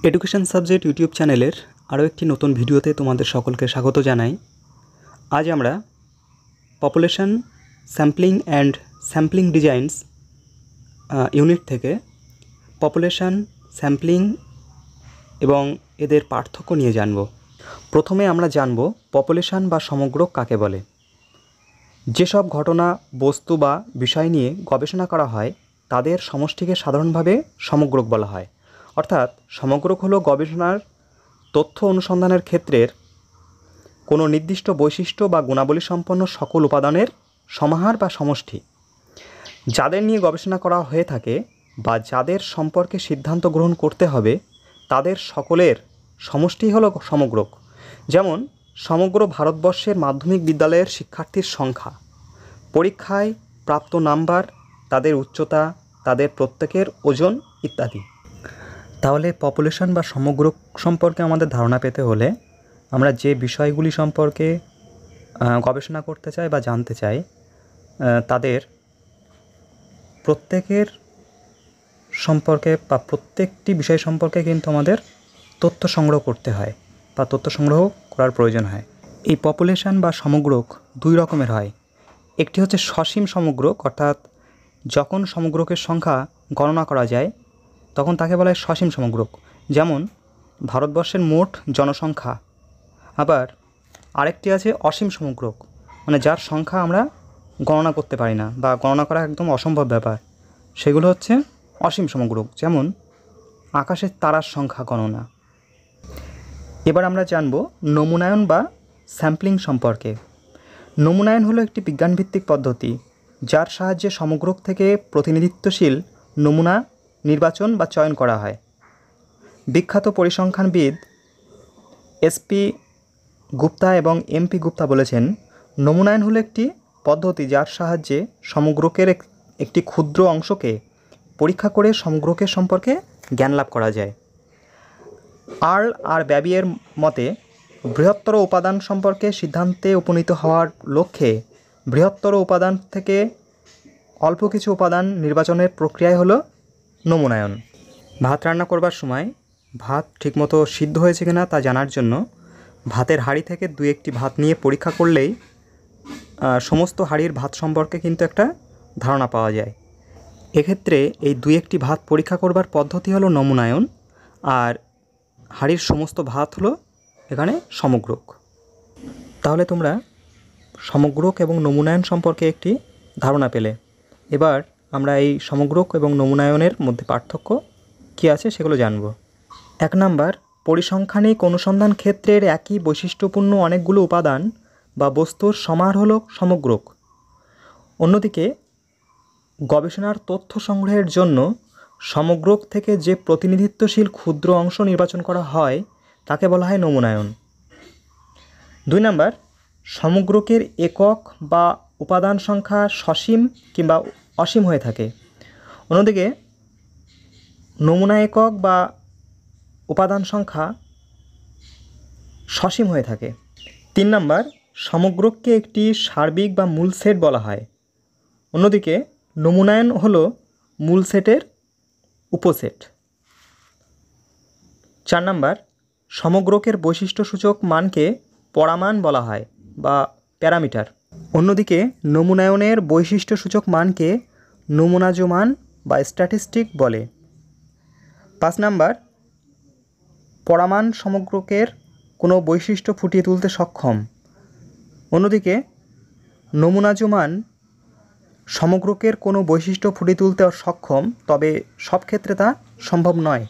Education subject YouTube চ্যানেলের আরও একটি নতুন ভিডিওতে তোমাদের সকলকে স্বাগত জানাই। আজ আমরা population sampling and sampling designs unit থেকে পপুলেশন স্যাম্পলিং এবং এদের পার্থক্য নিয়ে জানব। প্রথমে আমরা জানব পপুলেশন বা সমগ্রক কাকে বলে। যেসব ঘটনা, বস্তু বা বিষয় নিয়ে গবেষণা করা হয় তাদের সমষ্টিকে সাধারণভাবে সমগ্রক বলা হয়। অর্থাৎ সমগ্রক হলো গবেষণার তথ্য অনুসন্ধানের ক্ষেত্রের কোনো নির্দিষ্ট বৈশিষ্ট্য বা গুণাবলী সম্পন্ন সকল উপাদানের সমাহার বা সমষ্টি। যাদের নিয়ে গবেষণা করা হয়ে থাকে বা যাদের সম্পর্কে সিদ্ধান্ত গ্রহণ করতে হবে তাদের সকলের সমষ্টি হলো সমগ্রক। যেমন সমগ্র ভারতবর্ষের মাধ্যমিক বিদ্যালয়ের শিক্ষার্থীর সংখ্যা, পরীক্ষায় প্রাপ্ত নাম্বার, তাদের উচ্চতা, তাদের প্রত্যেকের ওজন ইত্যাদি। তাহলে পপুলেশন বা সমগ্রক সম্পর্কে আমাদের ধারণা পেতে হলে আমরা যে বিষয়গুলি সম্পর্কে গবেষণা করতে চাই বা জানতে চাই তাদের প্রত্যেকের সম্পর্কে বা প্রত্যেকটি বিষয় সম্পর্কে কিন্তু আমাদের তথ্য সংগ্রহ করতে হয় বা তথ্য সংগ্রহ করার প্রয়োজন হয়। এই পপুলেশন বা সমগ্রক দুই রকমের হয়। একটি হচ্ছে সসীম সমগ্রক, অর্থাৎ যখন সমগ্রকের সংখ্যা গণনা করা যায় তখন তাকে বলা হয় সসীম সমগ্রক। যেমন ভারতবর্ষের মোট জনসংখ্যা। আবার আরেকটি আছে অসীম সমগ্রক, মানে যার সংখ্যা আমরা গণনা করতে পারি না বা গণনা করা একদম অসম্ভব ব্যাপার, সেগুলো হচ্ছে অসীম সমগ্রক। যেমন আকাশের তারার সংখ্যা গণনা। এবার আমরা জানব নমুনায়ন বা স্যাম্পলিং সম্পর্কে। নমুনায়ন হলো একটি বিজ্ঞানভিত্তিক পদ্ধতি যার সাহায্যে সমগ্রক থেকে প্রতিনিধিত্বশীল নমুনা নির্বাচন বা চয়ন করা হয়। বিখ্যাত পরিসংখ্যানবিদ এসপি গুপ্তা এবং এমপি গুপ্তা বলেছেন, নমুনায়ন হলো একটি পদ্ধতি যার সাহায্যে সমগ্রকের একটি ক্ষুদ্র অংশকে পরীক্ষা করে সমগ্রকের সম্পর্কে জ্ঞান লাভ করা যায়। আর্ল আর ব্যাবিয়ের মতে বৃহত্তর উপাদান সম্পর্কে সিদ্ধান্তে উপনীত হওয়ার লক্ষ্যে বৃহত্তর উপাদান থেকে অল্প কিছু উপাদান নির্বাচনের প্রক্রিয়াই হলো নমুনায়ন। ভাত রান্না করবার সময় ভাত ঠিকমতো সিদ্ধ হয়েছে কিনা তা জানার জন্য ভাতের হাঁড়ি থেকে দু একটি ভাত নিয়ে পরীক্ষা করলেই সমস্ত হাঁড়ির ভাত সম্পর্কে কিন্তু একটা ধারণা পাওয়া যায়। এক্ষেত্রে এই দু একটি ভাত পরীক্ষা করবার পদ্ধতি হলো নমুনায়ন, আর হাঁড়ির সমস্ত ভাত হলো এখানে সমগ্রক। তাহলে তোমরা সমগ্রক এবং নমুনায়ন সম্পর্কে একটি ধারণা পেলে। এবার আমরা এই সমগ্রক এবং নমুনায়নের মধ্যে পার্থক্য কী আছে সেগুলো জানব। 1 নাম্বার, পরিসংখ্যানিক অনুসন্ধান ক্ষেত্রের একই বৈশিষ্ট্যপূর্ণ অনেকগুলো উপাদান বা বস্তুর সমাহার হলো সমগ্রক। অন্যদিকে গবেষণার তথ্য সংগ্রহের জন্য সমগ্রক থেকে যে প্রতিনিধিত্বশীল ক্ষুদ্র অংশ নির্বাচন করা হয় তাকে বলা হয় নমুনায়ন। 2 নাম্বার, সমগ্রকের একক বা উপাদান সংখ্যা সসীম কিংবা অসীম হয়ে থাকে। অন্যদিকে নমুনা একক বা উপাদান সংখ্যা সসীম হয়ে থাকে। 3 নাম্বার, সমগ্রককে একটি সার্বিক বা মূল সেট বলা হয়। অন্যদিকে নমুনায়ন হলো মূল সেটের উপসেট। 4 নাম্বার, সমগ্রকের বৈশিষ্ট্যসূচক মানকে পরামান বলা হয় বা প্যারামিটার। অন্যদিকে নমুনায়নের বৈশিষ্ট্যসূচক মানকে নমুনাজ মান বা স্ট্যাটিস্টিক বলে। 5 নাম্বার, পরামান সমগ্রকের কোনো বৈশিষ্ট্য ফুটিয়ে তুলতে সক্ষম। অন্যদিকে নমুনাজ মান সমগ্রকের কোনো বৈশিষ্ট্য ফুটিয়ে তুলতে সক্ষম, তবে সব ক্ষেত্রে তা সম্ভব নয়।